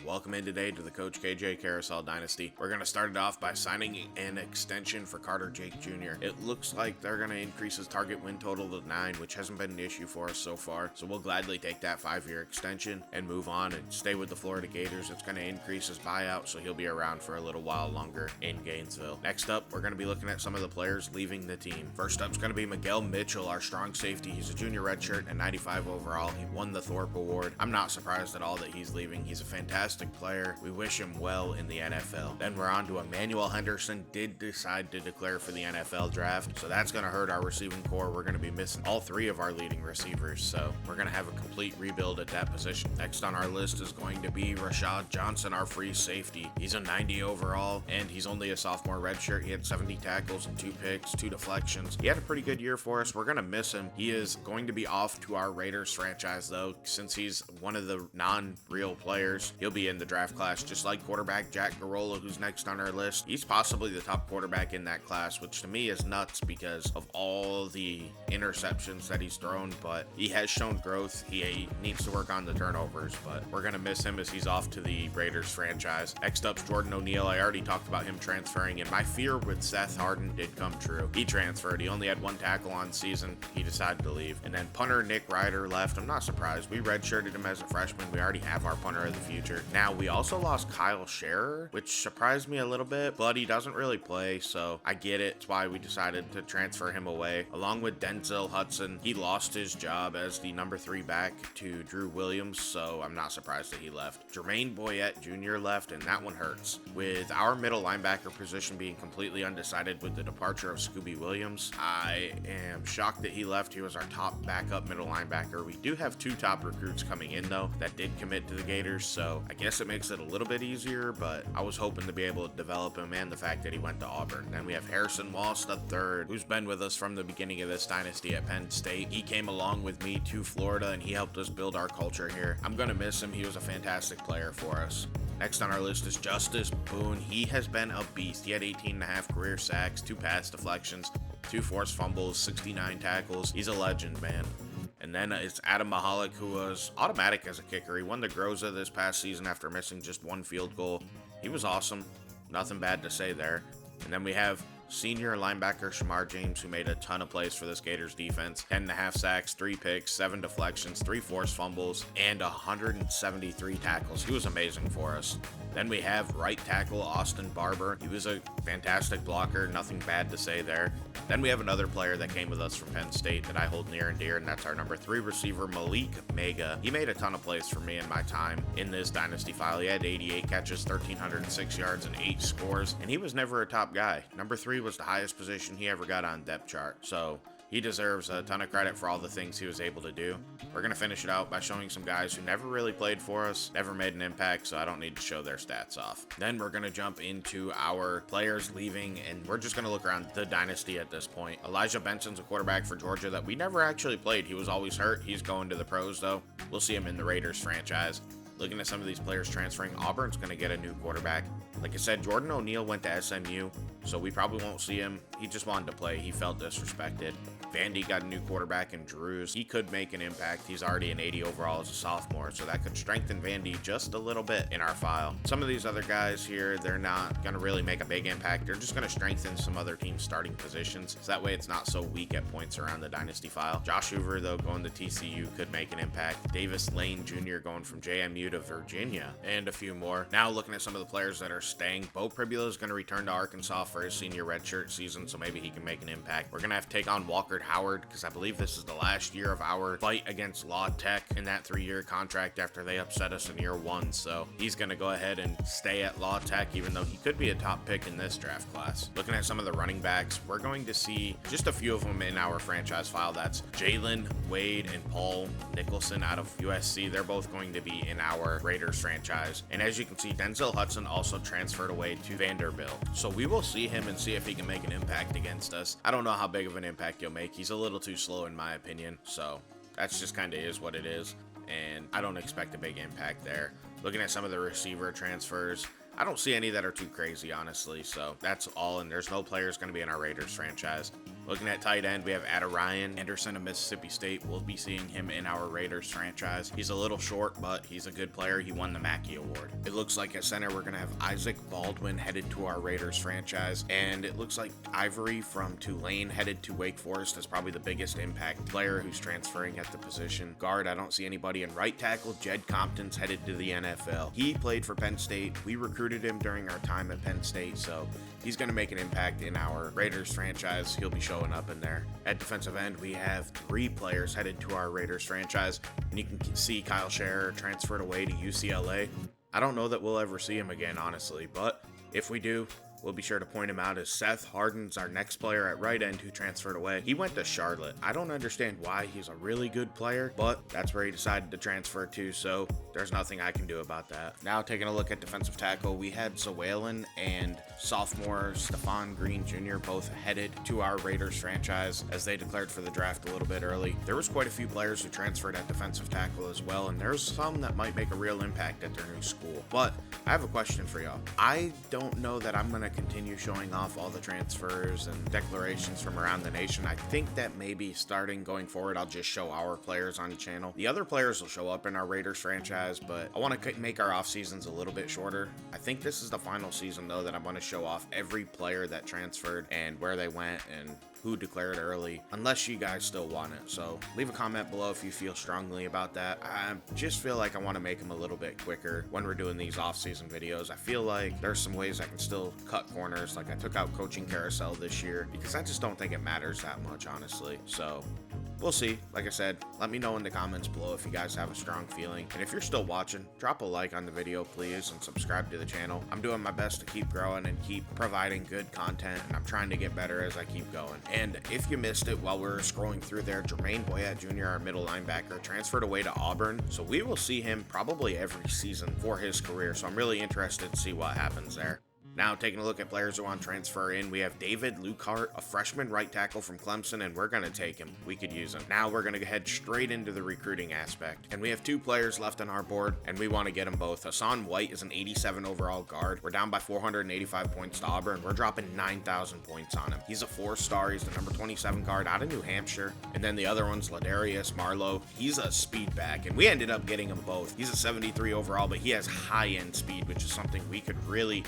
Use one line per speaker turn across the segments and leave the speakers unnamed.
Welcome in today to the Coach KJ Carousel Dynasty. We're going to start it off by signing an extension for Carter Jake Jr. It looks like they're going to increase his target win total to 9, which hasn't been an issue for us so far. So we'll gladly take that 5-year extension and move on and stay with the Florida Gators. It's going to increase his buyout, so he'll be around for a little while longer in Gainesville. Next up, we're going to be looking at some of the players leaving the team. First up is going to be Miguel Mitchell, our strong safety. He's a junior redshirt and 95 overall. He won the Thorpe Award. I'm not surprised at all that he's leaving. He's a fantastic player. We wish him well in the NFL. Then we're on to Emmanuel Henderson. Did decide to declare for the NFL draft, so that's going to hurt our receiving core. We're going to be missing all 3 of our leading receivers, so we're going to have a complete rebuild at that position. Next on our list is going to be Rashad Johnson, our free safety. He's a 90 overall, and he's only a sophomore redshirt. He had 70 tackles and 2 picks, 2 deflections. He had a pretty good year for us. We're going to miss him. He is going to be off to our Raiders franchise, though, since he's one of the non-real players. He'll be in the draft class, just like quarterback Jack Garola, who's next on our list. He's possibly the top quarterback in that class, which to me is nuts because of all the interceptions that he's thrown, but he has shown growth. He needs to work on the turnovers, but we're going to miss him as he's off to the Raiders franchise. Next up's Jordan O'Neal. I already talked about him transferring, and my fear with Seth Harden did come true. He transferred. He only had 1 tackle on season. He decided to leave. And then punter Nick Ryder left. I'm not surprised. We redshirted him as a freshman. We already have our punter of the future. Now, we also lost Kyle Scherer, which surprised me a little bit, but he doesn't really play, so I get it. That's why we decided to transfer him away. Along with Denzel Hudson, he lost his job as the number 3 back to Drew Williams, so I'm not surprised that he left. Jermaine Boyette Jr. left, and that one hurts. With our middle linebacker position being completely undecided with the departure of Scooby Williams, I am shocked that he left. He was our top backup middle linebacker. We do have 2 top recruits coming in, though, that did commit to the Gators, so I guess it makes it a little bit easier, but I was hoping to be able to develop him, and the fact that he went to Auburn. Then we have Harrison Walsh III, who's been with us from the beginning of this dynasty at Penn State. He came along with me to Florida, and he helped us build our culture here. I'm going to miss him. He was a fantastic player for us. Next on our list is Justice Boone. He has been a beast. He had 18.5 career sacks, 2 pass deflections, 2 forced fumbles, 69 tackles. He's a legend, man. And then it's Adam Mahalik, who was automatic as a kicker. He won the Groza this past season after missing just 1 field goal. He was awesome. Nothing bad to say there. And then we have senior linebacker Shamar James, who made a ton of plays for this Gators defense. 10.5 sacks, 3 picks, 7 deflections, 3 forced fumbles, and 173 tackles. He was amazing for us. Then we have right tackle Austin Barber. He was a fantastic blocker, nothing bad to say there. Then we have another player that came with us from Penn State that I hold near and dear, and that's our number 3 receiver, Malik Mega. He made a ton of plays for me in my time in this dynasty file. He had 88 catches, 1,306 yards, and 8 scores, and he was never a top guy. Number 3 was the highest position he ever got on depth chart, so he deserves a ton of credit for all the things he was able to do. We're going to finish it out by showing some guys who never really played for us, never made an impact, so I don't need to show their stats off. Then we're going to jump into our players leaving, and we're just going to look around the dynasty at this point. Elijah Benson's a quarterback for Georgia that we never actually played. He was always hurt. He's going to the pros, though. We'll see him in the Raiders franchise. Looking at some of these players transferring, Auburn's going to get a new quarterback. Like I said, Jordan O'Neal went to SMU, so we probably won't see him. He just wanted to play. He felt disrespected. Vandy got a new quarterback in Drews. He could make an impact. He's already an 80 overall as a sophomore, so that could strengthen Vandy just a little bit in our file. Some of these other guys here, they're not going to really make a big impact. They're just going to strengthen some other teams' starting positions, so that way it's not so weak at points around the dynasty file. Josh Hoover, though, going to TCU could make an impact. Davis Lane Jr. going from JMU to Virginia, and a few more. Now looking at some of the players that are staying, Bo Pribula is going to return to Arkansas for his senior redshirt season, so maybe he can make an impact. We're going to have to take on Walker Howard because I believe this is the last year of our fight against Law Tech in that 3-year contract after they upset us in year 1, so he's going to go ahead and stay at Law Tech even though he could be a top pick in this draft class. Looking at some of the running backs, we're going to see just a few of them in our franchise file. That's Jalen Wade and Paul Nicholson out of USC. They're both going to be in our Raiders franchise. And as you can see, Denzel Hudson also transferred away to Vanderbilt, so we will see him and see if he can make an impact against us. I don't know how big of an impact he'll make. He's a little too slow in my opinion, so that's just kind of is what it is, and I don't expect a big impact there. Looking at some of the receiver transfers, I don't see any that are too crazy, honestly, so that's all, and there's no players going to be in our Raiders franchise. Looking at tight end, we have Ryan Anderson of Mississippi State. We'll be seeing him in our Raiders franchise. He's a little short, but he's a good player. He won the Mackey Award. It looks like at center, we're going to have Isaac Baldwin headed to our Raiders franchise. And it looks like Ivory from Tulane headed to Wake Forest is probably the biggest impact player who's transferring at the position. Guard, I don't see anybody. In right tackle, Jed Compton's headed to the NFL. He played for Penn State. We recruited him during our time at Penn State, so he's going to make an impact in our Raiders franchise. He'll be showing up in there. At defensive end, we have 3 players headed to our Raiders franchise, and you can see Kyle Scherer transferred away to UCLA. I don't know that we'll ever see him again, honestly, but if we do, we'll be sure to point him out as Seth Hardin's our next player at right end who transferred away. He went to Charlotte. I don't understand why. He's a really good player, but that's where he decided to transfer to, so there's nothing I can do about that. Now taking a look at defensive tackle, we had Zawalen and sophomore Stephon Green Jr. both headed to our Raiders franchise as they declared for the draft a little bit early. There was quite a few players who transferred at defensive tackle as well, and there's some that might make a real impact at their new school. But I have a question for y'all. I don't know that I'm going to continue showing off all the transfers and declarations from around the nation. I think that maybe starting going forward, I'll just show our players on the channel. The other players will show up in our Raiders franchise, but I want to make our off seasons a little bit shorter. I think this is the final season though that I'm going to show off every player that transferred and where they went and who declared early, unless you guys still want it. So leave a comment below if you feel strongly about that. I just feel like I want to make them a little bit quicker when we're doing these off-season videos. I feel like there's some ways I can still cut corners. Like I took out coaching carousel this year because I just don't think it matters that much, honestly. So we'll see. Like I said, let me know in the comments below if you guys have a strong feeling. And if you're still watching, drop a like on the video, please, and subscribe to the channel. I'm doing my best to keep growing and keep providing good content, and I'm trying to get better as I keep going. And if you missed it while we were scrolling through there, Jermaine Boyett Jr., our middle linebacker, transferred away to Auburn. So we will see him probably every season for his career. So I'm really interested to see what happens there. Now, taking a look at players who are on transfer in, we have David Lukehart, a freshman right tackle from Clemson, and we're going to take him. We could use him. Now, we're going to head straight into the recruiting aspect. And we have 2 players left on our board, and we want to get them both. Hassan White is an 87 overall guard. We're down by 485 points to Auburn. We're dropping 9,000 points on him. He's a 4-star. He's the number 27 guard out of New Hampshire. And then the other one's Ladarius Marlowe. He's a speed back, and we ended up getting them both. He's a 73 overall, but he has high-end speed, which is something we could really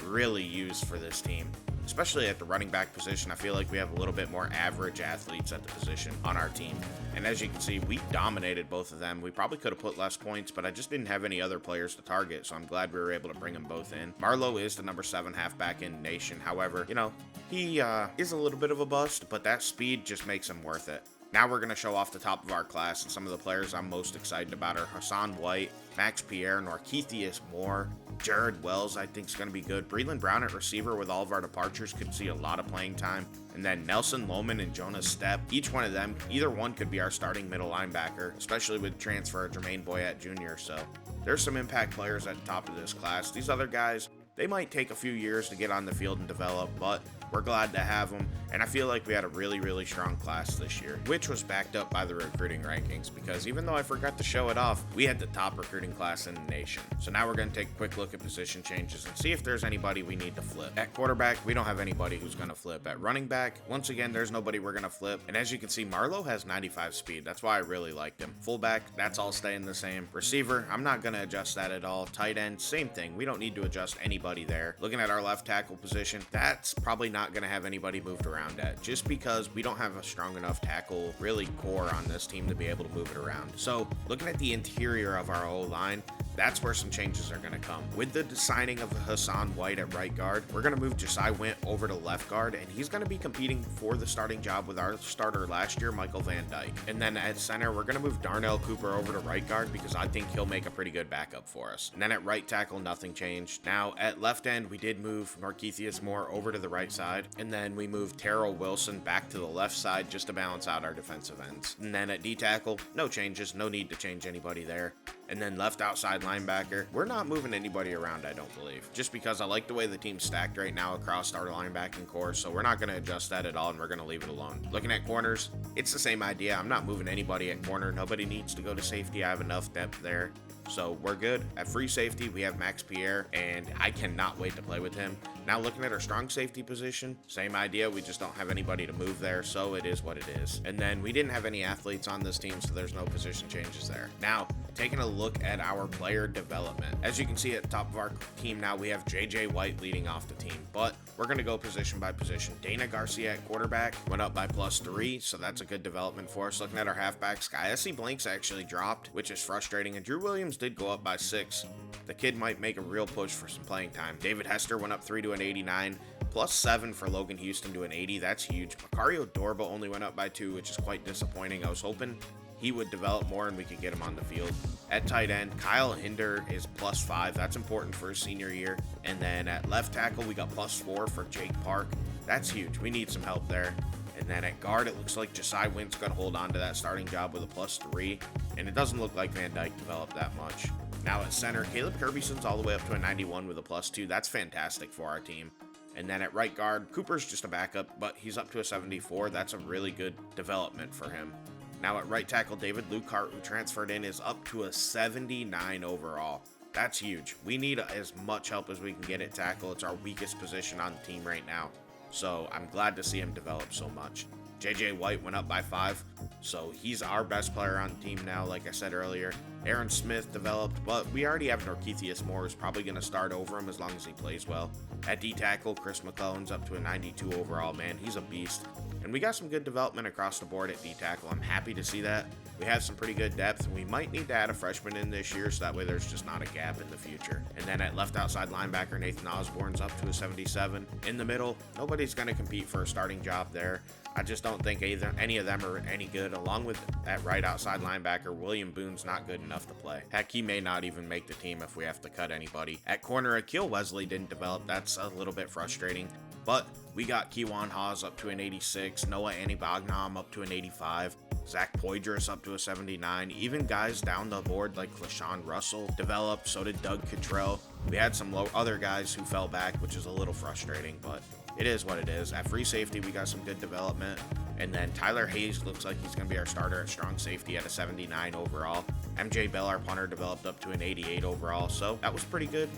use for this team. Especially at the running back position, I feel like we have a little bit more average athletes at the position on our team. And as you can see, we dominated both of them. We probably could have put less points, but I just didn't have any other players to target, so I'm glad we were able to bring them both in. Marlowe is the number 7 halfback in the nation. However, you know, he is a little bit of a bust, but that speed just makes him worth it. Now we're going to show off the top of our class, and some of the players I'm most excited about are Hassan White, Max Pierre, Norkeithius Moore, Jared Wells I think is going to be good. Breland Brown at receiver with all of our departures could see a lot of playing time. And then Nelson Lohman and Jonas Stepp, each one of them, either one could be our starting middle linebacker, especially with transfer of Jermaine Boyett Jr. So there's some impact players at the top of this class. These other guys, they might take a few years to get on the field and develop, but we're glad to have them, and I feel like we had a really strong class this year, which was backed up by the recruiting rankings, because even though I forgot to show it off, we had the top recruiting class in the nation. So now we're going to take a quick look at position changes and see if there's anybody we need to flip. At quarterback, we don't have anybody who's going to flip. At running back, once again, there's nobody we're going to flip, and as you can see, Marlowe has 95 speed. That's why I really liked him. Fullback, that's all staying the same. Receiver, I'm not going to adjust that at all. Tight end, same thing. We don't need to adjust anybody there. Looking at our left tackle position, that's probably not going to have anybody moved around at, just because we don't have a strong enough tackle really core on this team to be able to move it around. So looking at the interior of our O-line, that's where some changes are going to come. With the signing of Hassan White at right guard, we're going to move Josiah Wint over to left guard, and he's going to be competing for the starting job with our starter last year, Michael Van Dyke. And then at center, we're going to move Darnell Cooper over to right guard because I think he'll make a pretty good backup for us. And then at right tackle, nothing changed. Now at left end, we did move Norkeithius Moore over to the right side, and then we moved Terrell Wilson back to the left side just to balance out our defensive ends. And then at D tackle, no changes, no need to change anybody there. And then left outside linebacker, we're not moving anybody around, I don't believe, just because I like the way the team's stacked right now across our linebacking core, so we're not going to adjust that at all, and we're going to leave it alone. Looking at corners, it's the same idea. I'm not moving anybody at corner. Nobody needs to go to safety. I have enough depth there. So we're good. At free safety, we have Max Pierre, and I cannot wait to play with him. Now looking at our strong safety position, same idea. We just don't have anybody to move there, so it is what it is. And then we didn't have any athletes on this team, so there's no position changes there. Now, taking a look at our player development. As you can see at the top of our team now, we have JJ White leading off the team, but we're going to go position by position. Dana Garcia at quarterback went up by +3, so that's a good development for us. Looking at our halfbacks, Skyesi Blanks actually dropped, which is frustrating, and Drew Williams did go up by 6. The kid might make a real push for some playing time. David Hester went up 3 to an 89. +7 for Logan Houston to an 80. That's huge. Macario Dorba only went up by 2, which is quite disappointing. I was hoping he would develop more and we could get him on the field. At tight end, Kyle Hinder is +5. That's important for his senior year. And then at left tackle, we got +4 for Jake Park. That's huge. We need some help there. And then at guard, it looks like Josiah Wint's going to hold on to that starting job with a +3. And it doesn't look like Van Dyke developed that much. Now at center, Caleb Kirbyson's all the way up to a 91 with a +2. That's fantastic for our team. And then at right guard, Cooper's just a backup, but he's up to a 74. That's a really good development for him. Now at right tackle, David Lucart, who transferred in, is up to a 79 overall. That's huge. We need as much help as we can get at tackle. It's our weakest position on the team right now. So I'm glad to see him develop so much. JJ White went up by 5, so he's our best player on the team now, like I said earlier. Aaron Smith developed, but we already have Norkeithius Moore, who's probably going to start over him as long as he plays well. At D-tackle, Chris McClellan's up to a 92 overall, man. He's a beast. And we got some good development across the board at D-tackle. I'm happy to see that. We have some pretty good depth, and we might need to add a freshman in this year, so that way there's just not a gap in the future. And then at left outside linebacker, Nathan Osborne's up to a 77. In the middle, nobody's going to compete for a starting job there. I just don't think any of them are any good. Along with at right outside linebacker, William Boone's not good enough to play. Heck, he may not even make the team if we have to cut anybody. At corner, Akil Wesley didn't develop. That's a little bit frustrating. But we got Kewan Haas up to an 86, Noah Anibagnam up to an 85, Zach Poydras up to a 79. Even guys down the board like LaShawn Russell developed, so did Doug Cottrell. We had some other guys who fell back, which is a little frustrating, but it is what it is. At free safety, we got some good development. And then Tyler Hayes looks like he's going to be our starter at strong safety at a 79 overall. MJ Bell, our punter, developed up to an 88 overall, so that was pretty good.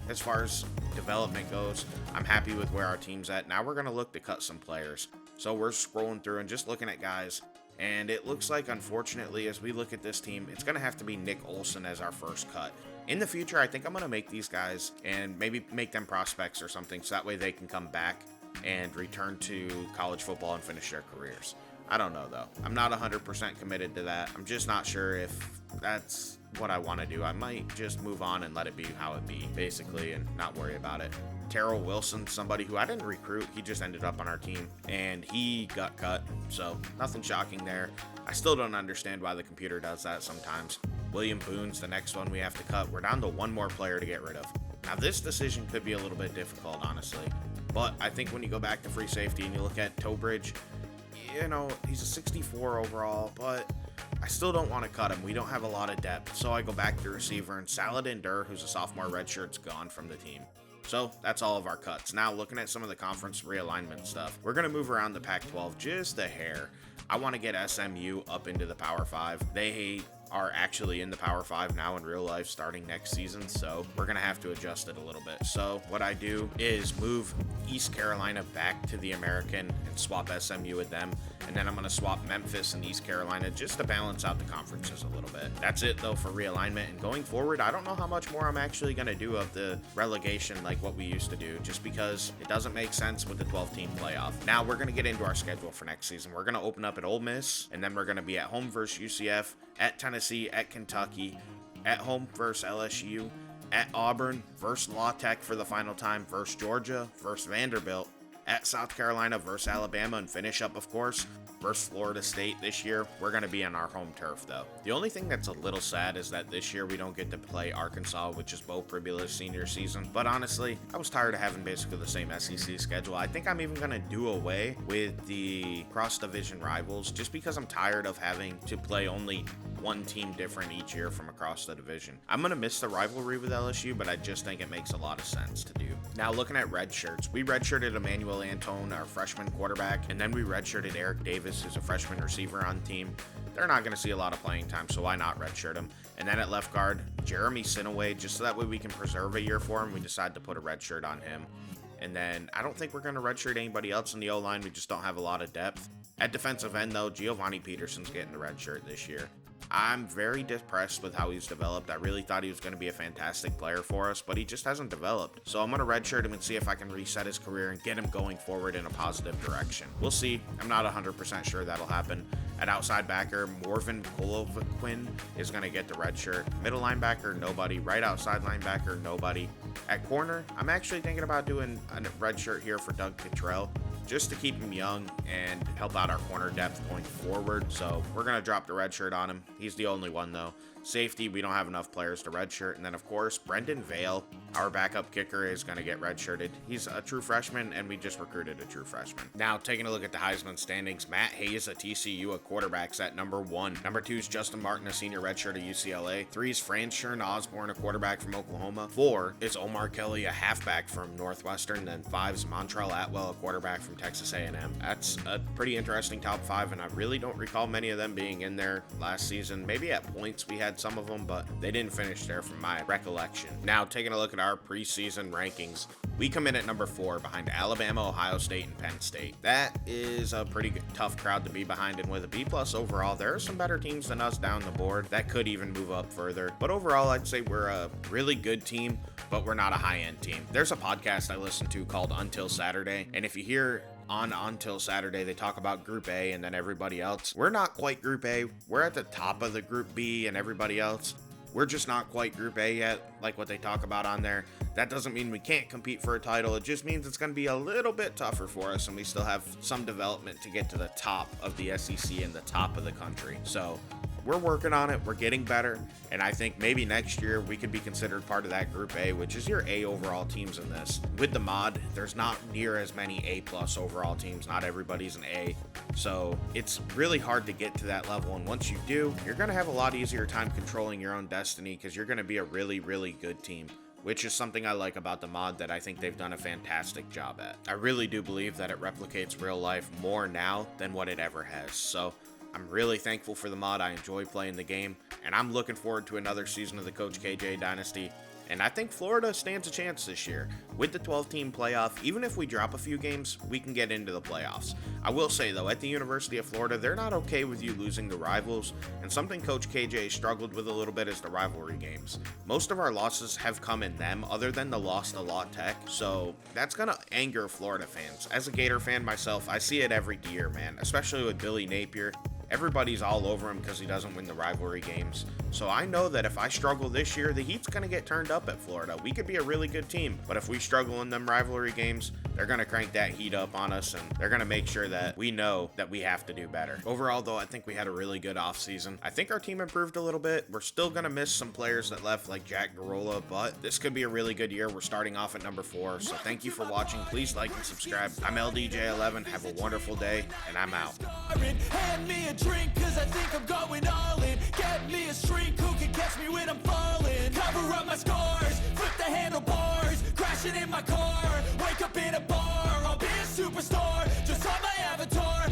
As far as development goes, I'm happy with where our team's at. Now we're going to look to cut some players. So we're scrolling through and just looking at guys. And it looks like, unfortunately, as we look at this team, it's going to have to be Nick Olson as our first cut. In the future, I think I'm going to make these guys and maybe make them prospects or something, so that way they can come back and return to college football and finish their careers. I don't know, though. I'm not 100% committed to that. I'm just not sure if that's what I want to do. I might just move on and let it be how it be, basically, and not worry about it. Terrell Wilson, somebody who I didn't recruit, he just ended up on our team, and he got cut, so nothing shocking there. I still don't understand why the computer does that sometimes. William Boone's the next one we have to cut. We're down to one more player to get rid of. Now, this decision could be a little bit difficult, honestly, but I think when you go back to free safety and you look at Tobridge, you know, he's a 64 overall, but I still don't want to cut him. We don't have a lot of depth, so I go back to receiver, and Saladin Durr, who's a sophomore redshirt's gone from the team. So that's all of our cuts. Now, looking at some of the conference realignment stuff, we're going to move around the Pac-12 just a hair. I want to get SMU up into the Power 5. They are actually in the Power 5 now in real life starting next season, so we're going to have to adjust it a little bit. So what I do is move East Carolina back to the American and swap SMU with them, and then I'm going to swap Memphis and East Carolina just to balance out the conferences a little bit. That's it, though, for realignment, and going forward, I don't know how much more I'm actually going to do of the relegation like what we used to do, just because it doesn't make sense with the 12-team playoff. Now, we're going to get into our schedule for next season. We're going to open up at Ole Miss, and then we're going to be at home versus UCF, at Tennessee, at Kentucky, at home versus LSU, at Auburn, versus La Tech for the final time, versus Georgia, versus Vanderbilt, at South Carolina versus Alabama, and finish up, of course, versus Florida State this year. We're going to be on our home turf, though. The only thing that's a little sad is that this year we don't get to play Arkansas, which is Bo Pribula's senior season. But honestly, I was tired of having basically the same SEC schedule. I think I'm even going to do away with the cross-division rivals just because I'm tired of having to play only one team different each year from across the division. I'm going to miss the rivalry with LSU, but I just think it makes a lot of sense to do. Now, looking at red shirts, we redshirted Emmanuel Antone, our freshman quarterback, and then we redshirted Eric Davis, who's a freshman receiver on the team. they're not going to see a lot of playing time, so why not redshirt him? And then at left guard, Jeremy Sinaway, just so that way we can preserve a year for him, we decided to put a red shirt on him. And then I don't think we're going to redshirt anybody else in the O-line. We just don't have a lot of depth. At defensive end, though, Giovanni Peterson's getting the red shirt this year. I'm very depressed with how he's developed. I really thought he was going to be a fantastic player for us, but he just hasn't developed. So I'm going to redshirt him and see if I can reset his career and get him going forward in a positive direction. We'll see. I'm not 100% sure that'll happen. At outside backer, Morven Poloquin is going to get the red shirt. Middle linebacker, nobody. Right outside linebacker, nobody. At corner, I'm actually thinking about doing a red shirt here for Doug Cottrell, just to keep him young and help out our corner depth going forward. So we're going to drop the red shirt on him. He's the only one, though. Safety, we don't have enough players to redshirt. And then, of course, Brendan Vale, our backup kicker, is going to get redshirted. He's a true freshman, and we just recruited a true freshman. Now, taking a look at the Heisman standings, Matt Hayes at TCU at quarterback's at number 1. Number 2 is Justin Martin, a senior redshirt at UCLA. 3 is Franchern Osborne, a quarterback from Oklahoma. 4 is Omar Kelly, a halfback from Northwestern. Then 5 is Montrell Atwell, a quarterback from Texas A&M. That's a pretty interesting top 5, and I really don't recall many of them being in there last season. Maybe at points we had some of them, but they didn't finish there from my recollection. Now, taking a look at our preseason rankings, we come in at number 4 behind Alabama, Ohio State, and Penn State. That is a pretty tough crowd to be behind, and with a B+ overall, there are some better teams than us down the board that could even move up further. But overall, I'd say we're a really good team, but we're not a high-end team. There's a podcast I listen to called Until Saturday, and if you hear on Until Saturday, they talk about Group A and then everybody else. We're not quite Group A. We're at the top of the Group B and everybody else. We're just not quite Group A yet, like what they talk about on there. That doesn't mean we can't compete for a title. It just means it's going to be a little bit tougher for us, and we still have some development to get to the top of the SEC and the top of the country. So we're working on it. We're getting better. And I think maybe next year we could be considered part of that Group A, which is your A overall teams in this. With the mod, there's not near as many A+ overall teams. Not everybody's an A. So it's really hard to get to that level. And once you do, you're going to have a lot easier time controlling your own destiny because you're going to be a really, really good team, which is something I like about the mod that I think they've done a fantastic job at. I really do believe that it replicates real life more now than what it ever has. So I'm really thankful for the mod. I enjoy playing the game, and I'm looking forward to another season of the Coach KJ Dynasty. And I think Florida stands a chance this year. With the 12-team playoff, even if we drop a few games, we can get into the playoffs. I will say, though, at the University of Florida, they're not okay with you losing to rivals, and something Coach KJ struggled with a little bit is the rivalry games. Most of our losses have come in them, other than the loss to La Tech, so that's going to anger Florida fans. As a Gator fan myself, I see it every year, man, especially with Billy Napier. Everybody's all over him because he doesn't win the rivalry games. So I know that if I struggle this year, the heat's going to get turned up at Florida. We could be a really good team, but if we struggle in them rivalry games, they're going to crank that heat up on us, and they're going to make sure that we know that we have to do better. Overall, though, I think we had a really good offseason. I think our team improved a little bit. We're still going to miss some players that left, like Jack Garola, but this could be a really good year. We're starting off at number 4, so thank you for watching. Please like and subscribe. I'm LDJ11. Have a wonderful day, and I'm out.
Hand me a drink, cause I think I'm going all in. Get me a streak, who can catch me when I'm falling? Cover up my scars, flip the handlebars, crashing in my car.